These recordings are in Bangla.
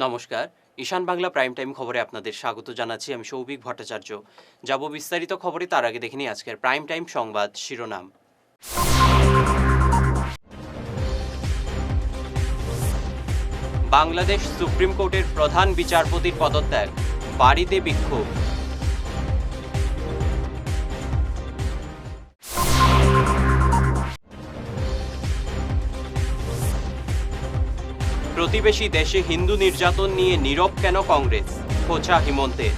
নমস্কার, ঈশান বাংলা প্রাইম টাইম খবরে আপনাদের স্বাগত জানাচ্ছি। আমি সৌভিক ভট্টাচার্য। যাব বিস্তারিত খবরে, তার আগে দেখে নিই আজকের প্রাইম টাইম সংবাদ শিরোনাম। বাংলাদেশ সুপ্রিম কোর্টের প্রধান বিচারপতির পদত্যাগ, বাড়িতে বিক্ষোভ। প্রতিবেশী দেশে হিন্দু নির্যাতন নিয়ে নীরব কেন কংগ্রেস, খোঁচা হিমন্তের।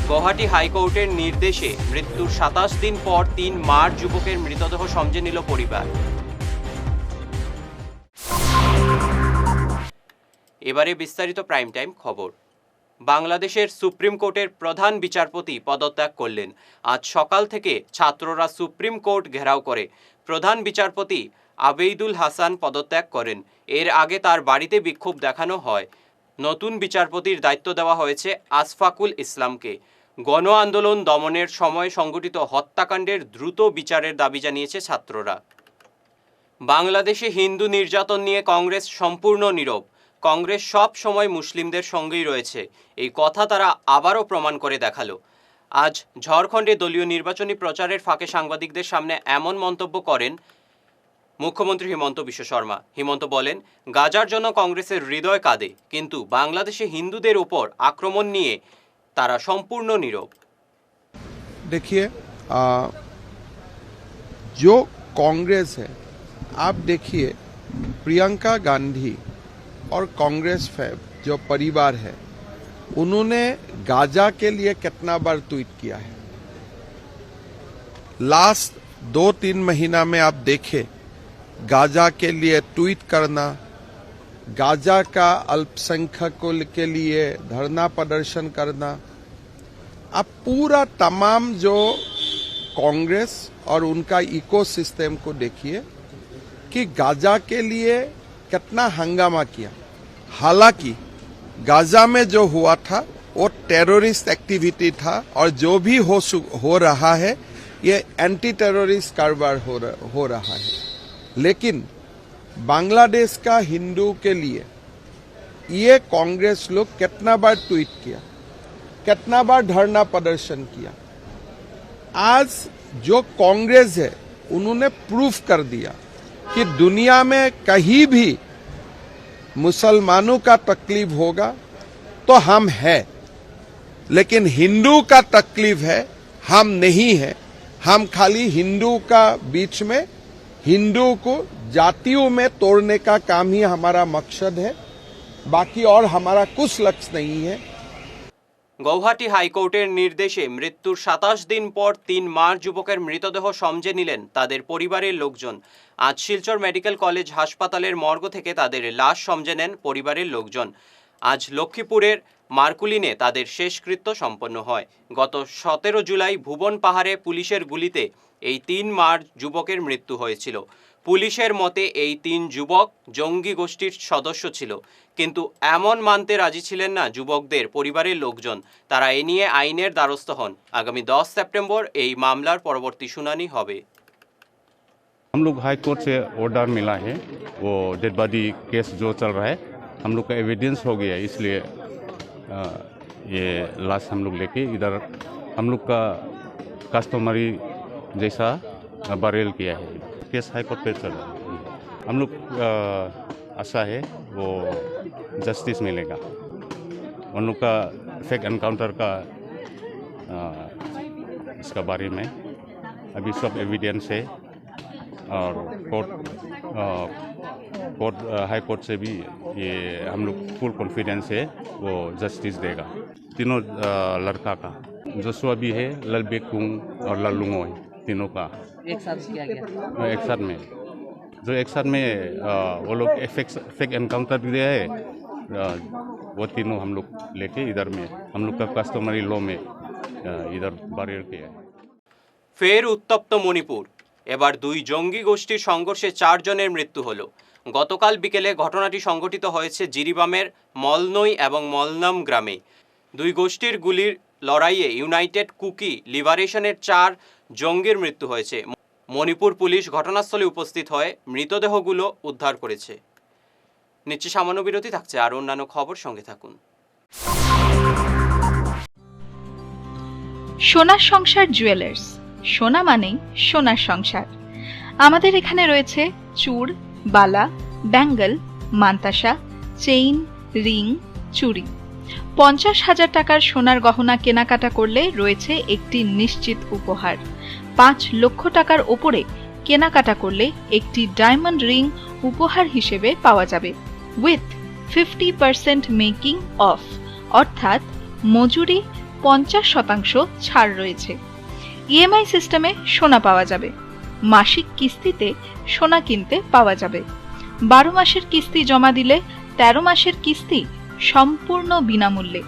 গুয়াহাটি হাইকোর্টের নির্দেশে মৃত্যুর ২৭ দিন পর ৩ মার যুবকের মৃতদেহ সমঝে নিল পরিবার। এবারে বিস্তারিত প্রাইম টাইম খবর। বাংলাদেশের সুপ্রিম কোর্টের প্রধান বিচারপতি পদত্যাগ করলেন। আজ সকাল থেকে ছাত্ররা সুপ্রিম কোর্ট ঘেরাও করে। প্রধান বিচারপতি আবেইদুল হাসান পদত্যাগ করেন। এর আগে তার বাড়িতে বিক্ষোভ দেখানো হয়। নতুন বিচারপতির দায়িত্ব দেওয়া হয়েছে আশফাকুল ইসলামকে। গণ আন্দোলন দমনের সময় সংঘটিত হত্যাকাণ্ডের দ্রুত বিচারের দাবি জানিয়েছে ছাত্ররা। বাংলাদেশে হিন্দু নির্যাতন নিয়ে কংগ্রেস সম্পূর্ণ নীরব। কংগ্রেস সব সময় মুসলিমদের সঙ্গেই রয়েছে, এই কথা তারা আবারও প্রমাণ করে দেখালো। আজ ঝাড়খণ্ডে দলীয় নির্বাচনী প্রচারের ফাঁকে সাংবাদিকদের সামনে এমন মন্তব্য করেন মুখ্যমন্ত্রী হিমন্ত বিশ্ব শর্মা। হিমন্ত বলেন, গাজার জন্য কংগ্রেসের হৃদয় কাঁদে, কিন্তু বাংলাদেশে হিন্দুদের উপর আক্রমণ নিয়ে তারা সম্পূর্ণ নীরব। देखिए जो कांग्रेस है, आप देखिए प्रियंका गांधी और कांग्रेस जो परिवार है, उन्होंने गाजा के लिए कितना बार ट्वीट किया है। लास्ट 2-3 महीना में आप देखें, गाजा के लिए ट्वीट करना, गाजा का अल्पसंख्यकों के लिए धरना प्रदर्शन करना, अब पूरा तमाम जो कांग्रेस और उनका इकोसिस्टम को देखिए कि गाजा के लिए कितना हंगामा किया। हालांकि गाजा में जो हुआ था वो टेररिस्ट एक्टिविटी था, और जो भी हो रहा है ये एंटी टेररिस्ट कारोबार हो रहा है। लेकिन बांग्लादेश का हिंदू के लिए ये कांग्रेस लोग कितना बार ट्वीट किया, कितना बार धरना प्रदर्शन किया। आज जो कांग्रेस है उन्होंने प्रूफ कर दिया कि दुनिया में कहीं भी मुसलमानों का तकलीफ होगा तो हम हैं, लेकिन हिंदू का तकलीफ है हम नहीं है। हम खाली हिंदू का बीच में हिंदू को जातियों में तोड़ने का काम ही हमारा मकसद है, बाकी और हमारा कुछ लक्ष्य नहीं है। গুয়াহাটি হাইকোর্টের নির্দেশে মৃত্যুর ২৭ দিন পর ৩ মার যুবকের মৃতদেহ সমঝে নিলেন তাদের পরিবারের লোকজন। আজ শিলচর মেডিকেল কলেজ হাসপাতালের মর্গ থেকে তাদের লাশ সমঝে নেন পরিবারের লোকজন। আজ লক্ষ্মীপুরের মার্কুলিনে তাদের শেষকৃত্য সম্পন্ন হয়। গত ১৭ জুলাই ভুবন পাহাড়ে পুলিশের গুলিতে এই ৩ মার যুবকের মৃত্যু হয়েছিল। পুলিশের মতে এই ৩ যুবক জঙ্গি গোষ্ঠীর সদস্য ছিল, কিন্তু এমন মানতে রাজি ছিলেন না যুবকদের পরিবারের লোকজন। তারা এ নিয়ে আইনের দ্বারস্থ হন। আগামী 10 সেপ্টেম্বর এই মামলার পরবর্তী শুনানি হবে। हम लोग हाई कोर्ट से ऑर्डर मिला है, वो डेड बॉडी केस जो चल रहा है हम लोग का एविडेंस हो गया है, इसलिए ये लाश हम लोग लेके इधर हम लोग का कस्टमरी जैसा बरेल किया है। केस हाई कोर्ट पे चल रहा है। हम लोग आशा है वो जस्टिस मिलेगा। उन लोग का फेक एनकाउंटर का इसका बारे में अभी सब एविडेंस है, और कोर्ट हाई कोर्ट से भी ये हम लोग फुल कॉन्फिडेंस है वो जस्टिस देगा। तीनों लड़का का जोशुआ भी है, ललबेकुंग और लल्लुंगो है, तीनों का एक साथ किया गया। एक साथ में जो एक साथ में वो लोग फेक एनकाउंटर दिया है, वो तीनों हम लोग लेके इधर में हम लोग का कस्टमरी लॉ में इधर बारियर किया है। ফের উত্তপ্ত মণিপুর। এবার 2 জঙ্গি গোষ্ঠীর সংঘর্ষে 4 জনের মৃত্যু হলো। গতকাল বিকেলে ঘটনাটি সংঘটিত হয়েছে জিরিবামের মলনই এবং মলনাম গ্রামে। 2 গোষ্ঠীর গুলির লড়াইয়ে ইউনাইটেড কুকি লিবারেশনের 4 জঙ্গির মৃত্যু হয়েছে। মণিপুর পুলিশ ঘটনাস্থলে উপস্থিত হয়ে মৃতদেহগুলো উদ্ধার করেছে। নিচ্ছে সামান্য বিরতি, থাকছে আর অন্যান্য খবর, সঙ্গে থাকুন। সোনার সংসার জুয়েলার্স, সোনা মানেই সোনার সংসার। আমাদের এখানে রয়েছে চূড়, বালা, ব্যাঙ্গল, মান্তাসা, চেইন, রিং, চুড়ি। 50,000 টাকার সোনার গহনা কেনাকাটা করলে রয়েছে একটি নিশ্চিত উপহার। 5 লক্ষ টাকার ওপরে কেনাকাটা করলে একটি ডায়মন্ড রিং উপহার হিসেবে পাওয়া যাবে, উইথ 50% মেকিং অফ, অর্থাৎ মজুরি 50% ছাড় রয়েছে। ইএমআই সিস্টেমে সোনা পাওয়া যাবে। মাসিক কিস্তিতে সোনা কিনতে পাওয়া যাবে। 12 মাসের কিস্তি জমা দিলে 13 মাসের কিস্তি সম্পূর্ণ বিনামূল্যে।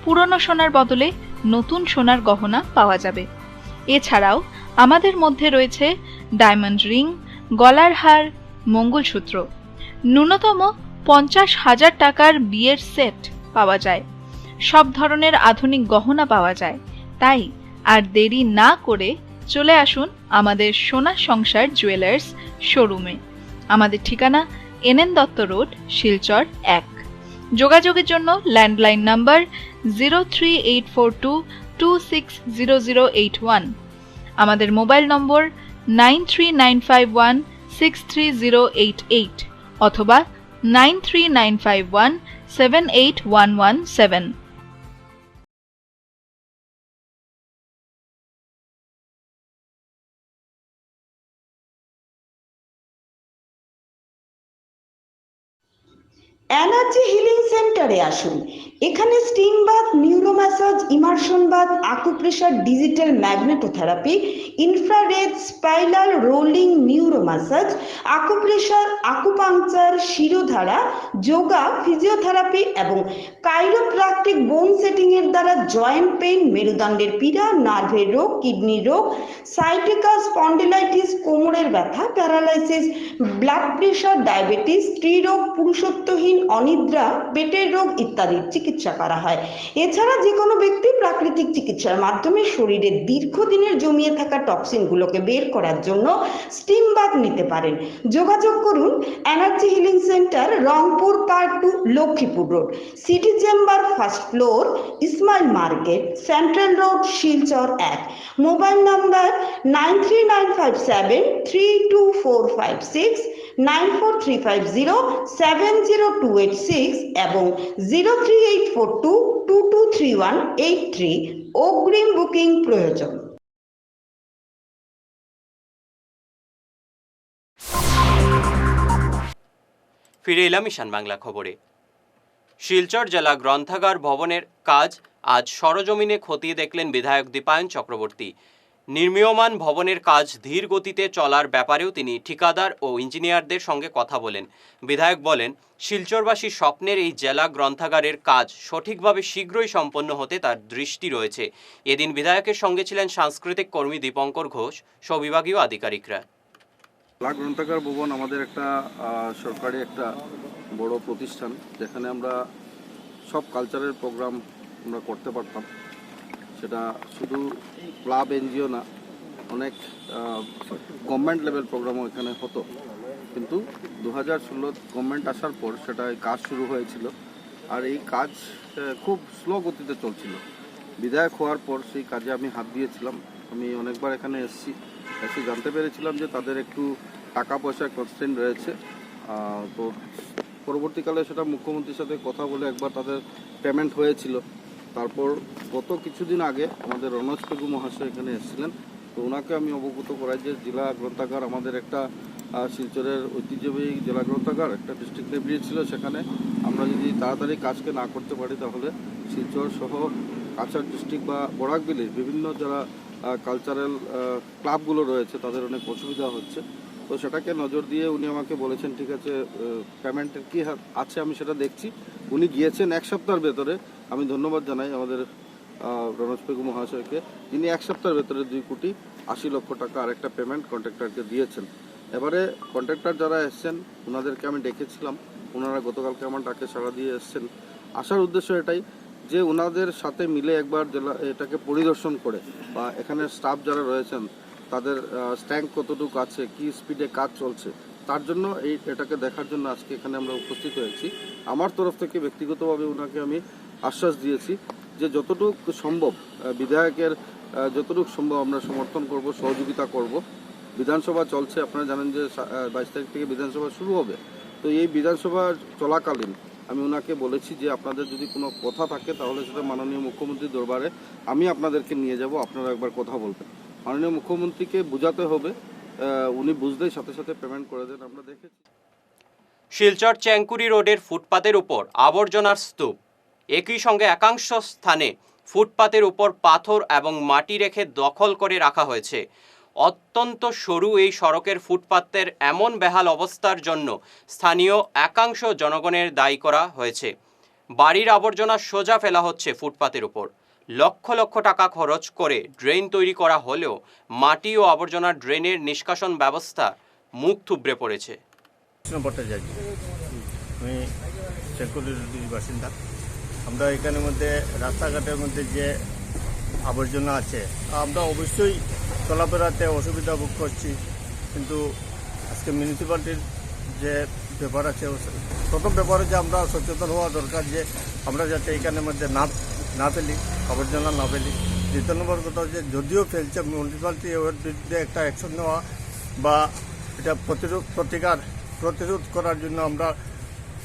পুরনো সোনার বদলে নতুন সোনার গহনা পাওয়া যাবে। এছাড়াও আমাদের মধ্যে রয়েছে ডায়মন্ড রিং, গলার হার, মঙ্গলসূত্র। ন্যূনতম 50,000 টাকার বিয়ের সেট পাওয়া যায়। সব ধরনের আধুনিক গহনা পাওয়া যায়। তাই আর দেরি না করে চলে আসুন আমাদের সোনা সংসার জুয়েলার্স শোরুমে। আমাদের ঠিকানা NN দত্ত রোড, শিলচর 1। যোগাযোগের জন্য ল্যান্ডলাইন নাম্বার 03842260081, আমাদের মোবাইল নম্বর 9395163088 অথবা 9395178117। এনার্জি হিলিং সেন্টারে আসুন। এখানে steam bath, neuro massage, immersion bath, acupressure, digital magnetotherapy, infrared, spiral rolling neuro massage, acupressure, acupuncture, shirodhara, yoga, physiotherapy এবং কাইরোপ্র্যাকটিক বোন সেটিং এর দ্বারা জয়েন্ট পেইন, মেরুদণ্ডের পীড়া, নার্ভের রোগ, কিডনির রোগ, সাইটিকা, স্পন্ডিলাইটিস, কোমরের ব্যথা, প্যারালাইসিস, ব্লাড প্রেশার, ডায়াবেটিস, স্ত্রীরোগ, পুরুষত্বহীন, অনিদ্রা, পেটের রোগ ইত্যাদির চিকিৎসা করা হয়। এছাড়া যে কোনো ব্যক্তি প্রাকৃতিক চিকিৎসার মাধ্যমে শরীরে দীর্ঘদিনের জমিয়ে থাকা টক্সিনগুলোকে বের করার জন্য স্টিম বাথ নিতে পারেন। যোগাযোগ করুন energy healing centre, Rangpur part 2, Lakshmipur road, city chamber, first floor, Ismail market, central road, Silchar 1। Mobile number 9395732456, 9435070286 এবং 03842223183। অগ্রিম বুকিং প্রয়োজন। ফিরে এলাম ঈশান বাংলা খবরে। শিলচর জেলা গ্রন্থাগার ভবনের কাজ আজ সরজমিনে খতিয়ে দেখলেন বিধায়ক দীপায়ন চক্রবর্তী। নির্মীয়মান ভবনের কাজ ধীর গতিতে চলার ব্যাপারেও তিনি ঠিকাদার ও ইঞ্জিনিয়ারদের সঙ্গে কথা বলেন। বিধায়ক বলেন, শিলচরবাসীর স্বপ্নের এই জেলা গ্রন্থাগারের কাজ সঠিকভাবে শীঘ্রই সম্পন্ন হতে তার দৃষ্টি রয়েছে। এদিন বিধায়কের সঙ্গে ছিলেন সাংস্কৃতিক কর্মী দীপঙ্কর ঘোষ সহ বিভাগীয় আধিকারিকরা। জেলা গ্রন্থাগার ভবন আমাদের একটা সরকারি একটা বড় প্রতিষ্ঠান, যেখানে আমরা সব কালচারের প্রোগ্রাম আমরা করতে পারতাম। সেটা শুধু ক্লাব এনজিও না, অনেক গভর্নমেন্ট লেভেল প্রোগ্রামও এখানে হতো। কিন্তু 2016 গভর্নমেন্ট আসার পর সেটা কাজ শুরু হয়েছিল, আর এই কাজ খুব স্লো গতিতে চলছিল। বিধায়ক হওয়ার পর সেই কাজে আমি হাত দিয়েছিলাম। আমি অনেকবার এখানে এসে জানতে পেরেছিলাম যে তাদের একটু টাকা পয়সার কনস্ট্রেন্ট রয়েছে। তো পরবর্তীকালে সেটা মুখ্যমন্ত্রীর সাথে কথা বলে একবার তাদের পেমেন্ট হয়েছিল। তারপর গত কিছুদিন আগে আমাদের রনজ পেগু মহাশয় এখানে এসেছিলেন। তো ওনাকে আমি অবগত করাই যে জেলা গ্রন্থাগার আমাদের একটা শিলচরের ঐতিহ্যবাহী জেলা গ্রন্থাগার একটা ডিস্ট্রিক্ট লাইব্রেরি ছিল, সেখানে আমরা যদি তাড়াতাড়ি কাজকে না করতে পারি তাহলে শিলচর সহ কাছাড় ডিস্ট্রিক্ট বা বরাকবিলির বিভিন্ন যারা কালচারাল ক্লাবগুলো রয়েছে তাদের অনেক অসুবিধা হচ্ছে। তো সেটাকে নজর দিয়ে উনি আমাকে বলেছেন, ঠিক আছে পেমেন্টের কী আছে আমি সেটা দেখছি। উনি গিয়েছেন 1 সপ্তাহের ভেতরে। আমি ধন্যবাদ জানাই আমাদের রনজ পেগু মহাশয়কে, যিনি 1 সপ্তাহের ভেতরে 2,80,00,000 টাকা আরেকটা পেমেন্ট কন্ট্রাক্টরকে দিয়েছেন। এবারে কন্ট্রাক্টর যারা এসছেন ওনাদেরকে আমি ডেকেছিলাম, ওনারা গতকালকে আমার ডাকে সাড়া দিয়ে এসছেন। আসার উদ্দেশ্য এটাই যে ওনাদের সাথে মিলে একবার জেলা এটাকে পরিদর্শন করে বা এখানে স্টাফ যারা রয়েছেন তাদের স্ট্যাঙ্ক কতটুকু আছে, কি স্পিডে কাজ চলছে, তার জন্য এটাকে দেখার জন্য আজকে এখানে আমরা উপস্থিত হয়েছি। আমার তরফ থেকে ব্যক্তিগতভাবে ওনাকে আমি আশ্বাস দিয়েছি যে যতটুকু সম্ভব বিধায়কের যতটুকু সম্ভব আমরা সমর্থন করব, সহযোগিতা করব। বিধানসভা চলছে, আপনারা জানেন যে 22 তারিখ থেকে বিধানসভা শুরু হবে। তো এই বিধানসভা চলাকালীন আমি ওনাকে বলেছি যে আপনাদের যদি কোনো কথা থাকে তাহলে সেটা মাননীয় মুখ্যমন্ত্রীর দরবারে আমি আপনাদেরকে নিয়ে যাব, আপনারা একবার কথা বলবেন। মাননীয় মুখ্যমন্ত্রীকে বোঝাতে হবে, উনি বুঝলেই সাথে সাথে পেমেন্ট করে দেন, আমরা দেখেছি। শিলচর চ্যাংকুরি রোডের ফুটপাতের উপর আবর্জনার স্তূপ, একই সঙ্গে একাংশ স্থানে ফুটপাতের উপর পাথর এবং মাটি রেখে দখল করে রাখা হয়েছে। অত্যন্ত সরু এই সড়কের ফুটপাতের এমন বেহাল অবস্থার জন্য স্থানীয় একাংশ জনগণের দায়ী করা হয়েছে। বাড়ির আবর্জনা সোজা ফেলা হচ্ছে ফুটপাতের উপর। লক্ষ লক্ষ টাকা খরচ করে ড্রেন তৈরি করা হলেও মাটি ও আবর্জনা ড্রেনের নিষ্কাশন ব্যবস্থা মুখ থুবড়ে পড়েছে। কৃষ্ণ ভট্টাচার্য, আমি চ্যাংকুরির বাসিন্দা। আমরা এখানের মধ্যে রাস্তাঘাটের মধ্যে যে আবর্জনা আছে আমরা অবশ্যই চলাফেরাতে অসুবিধা ভোগ করছি, কিন্তু আজকে মিউনিসিপ্যালিটির যে ব্যাপার আছে প্রথম ব্যাপার হচ্ছে আমরা সচেতন হওয়া দরকার যে আমরা যাতে এখানের মধ্যে না ফেলি, আবর্জনা না ফেলি। দ্বিতীয় নম্বর কথা হচ্ছে যদিও ফেলছে মিউনিসিপ্যালিটি ওর বিরুদ্ধে একটা অ্যাকশন নেওয়া বা এটা প্রতিরোধ করার জন্য আমরা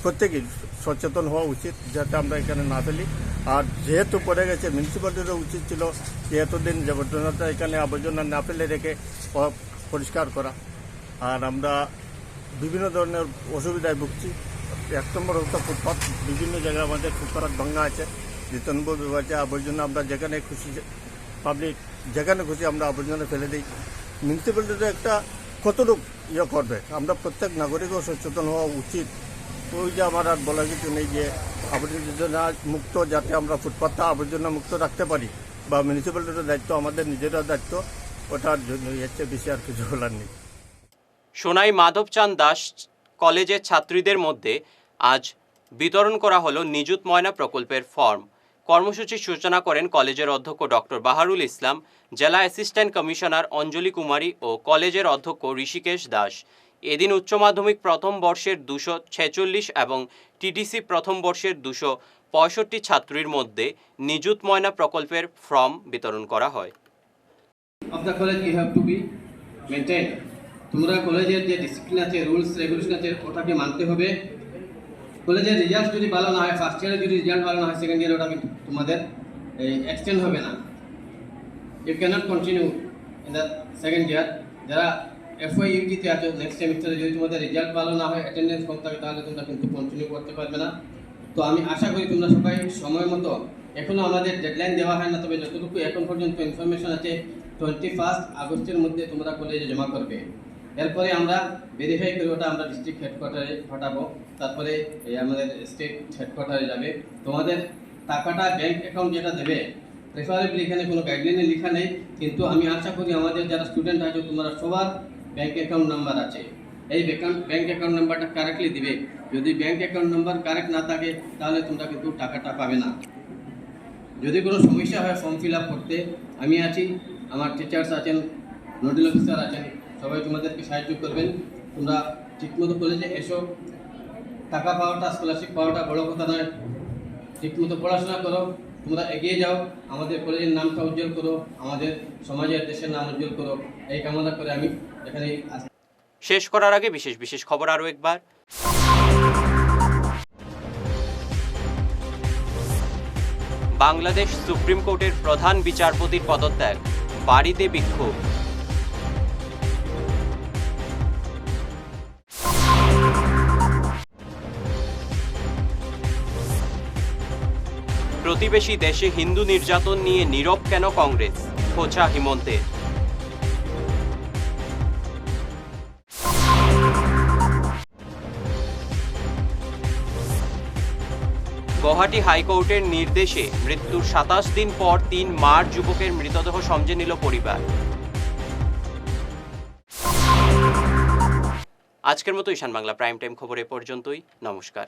প্রত্যেকেই সচেতন হওয়া উচিত যাতে আমরা এখানে না ফেলি। আর যেহেতু পড়ে গেছে মিউনিসিপ্যালিটিরও উচিত ছিল যে এতদিন আবর্জনাটা এখানে আবর্জনা না ফেলে রেখে পরিষ্কার করা। আর আমরা বিভিন্ন ধরনের অসুবিধায় ভুগছি। 1 নম্বর হচ্ছে ফুটপাথ, বিভিন্ন জায়গায় আমাদের ফুটপাথ ভাঙা আছে। 2 নম্বর ব্যাপার আছে আবর্জনা আমরা যেখানে খুশি পাবলিক যেখানে খুশি আমরা আবর্জনা ফেলে দিই। মিউনিসিপ্যালিটিতে একটা কতটুকু করবে, আমরা প্রত্যেক নাগরিকও সচেতন হওয়া উচিত। ওই যে আমার আর বলা কিছু নেই যে আবর্জনা মুক্ত যাতে আমরা ফুটপাথটা আবর্জনা মুক্ত রাখতে পারি বা মিউনিসিপ্যালিটির দায়িত্ব, আমাদের নিজেরা দায়িত্ব, ওটার জন্য এর চেয়ে বেশি আর কিছু বলার নেই। সোনাই মাধবচাঁদ দাস কলেজের ছাত্রীদের মধ্যে আজ বিতরণ করা হলো নিযুত ময়না প্রকল্পের ফর্ম। কর্মসূচির সূচনা করেন কলেজের অধ্যক্ষ ডক্টর বাহারুল ইসলাম, জেলা অ্যাসিস্ট্যান্ট কমিশনার অঞ্জলি কুমারী ও কলেজের অধ্যক্ষ ঋষিকেশ দাস। এদিন উচ্চ মাধ্যমিক প্রথম বর্ষের 246 এবং টিটিসি প্রথম বর্ষের 265 ছাত্রীর মধ্যে নিযুত ময়না প্রকল্পের ফর্ম বিতরণ করা হয়। of the college you have to be maintained. তোমরা কলেজের যে ডিসিপ্লিন আছে, রুলস রেগুলেশন আছে, ওটাকে মানতে হবে। কলেজের রেজাল্ট যদি ভালো না হয়, ফার্স্ট ইয়ারে যদি রেজাল্ট ভালো না হয়, সেকেন্ড ইয়ারে ওটা কিন্তু তোমাদের এক্সটেন্ড হবে না। You cannot continue in the second year. যারা এফওয়াই ইউটিতে আছো, নেক্সট সেমিস্টারে যদি তোমাদের রেজাল্ট ভালো না হয়, অ্যাটেন্ডেন্স কম থাকে, তাহলে তোমরা কিন্তু কন্টিনিউ করতে পারবে না। তো আমি আশা করি তোমরা সবাই সময় মতো, এখনও আমাদের ডেডলাইন দেওয়া হয় না, তবে যতটুকু এখন পর্যন্ত ইনফরমেশন আছে 21 আগস্টের মধ্যে তোমরা কলেজে জমা করবে। এরপরে আমরা ভেরিফাই করে ওটা আমরা ডিস্ট্রিক্ট হেডকোয়ার্টারে পাঠাবো, তারপরে আমাদের স্টেট হেডকোয়ার্টারে যাবে। তোমাদের টাকাটা ব্যাংক অ্যাকাউন্ট যেটা দেবে, প্রেফারেবলি এখানে কোনো গাইডলাইনে লেখা নেই, কিন্তু আমি আশা করি আমাদের যারা স্টুডেন্ট আছে তোমরা সবার ব্যাংক অ্যাকাউন্ট নাম্বার আছে, এই ব্যাংক অ্যাকাউন্ট নাম্বারটা কারেক্টলি দিবে। যদি ব্যাংক অ্যাকাউন্ট নাম্বার কারেক্ট না থাকে তাহলে তোমরা কিন্তু টাকাটা পাবে না। যদি কোনো সমস্যা হয় ফর্ম ফিল আপ করতে, আমি আছি, আমার টিচার্স আছেন, নোডাল অফিসার আছেন, সবাই তোমাদেরকে সাহায্য করবেন। তোমরা ঠিকমতো কলেজে এসো। টাকা পাওয়াটা, স্কলারশিপ পাওয়াটা বড় কথা নয়, ঠিকমতো পড়াশোনা করো, তোমরা এগিয়ে যাও, আমাদের কলেজের নামটা উজ্জ্বল করো, আমাদের সমাজের দেশের নাম উজ্জ্বল করো, এই কামনা করে আমি এখানে শেষ করার আগে বিশেষ খবর আরও একবার। বাংলাদেশ সুপ্রিম কোর্টের প্রধান বিচারপতির পদত্যাগ, বাড়িতে বিক্ষোভ। প্রতিবেশী দেশে হিন্দু নির্যাতন নিয়ে নীরব কেন কংগ্রেস, খোঁচা হিমন্তের। গুয়াহাটি হাইকোর্টের নির্দেশে মৃত্যুর 27 দিন পর 3 মার যুবকের মৃতদেহ সমঝে নিল পরিবার। আজকের মতো ঈশান বাংলা প্রাইম টাইম খবর এ পর্যন্তই। নমস্কার।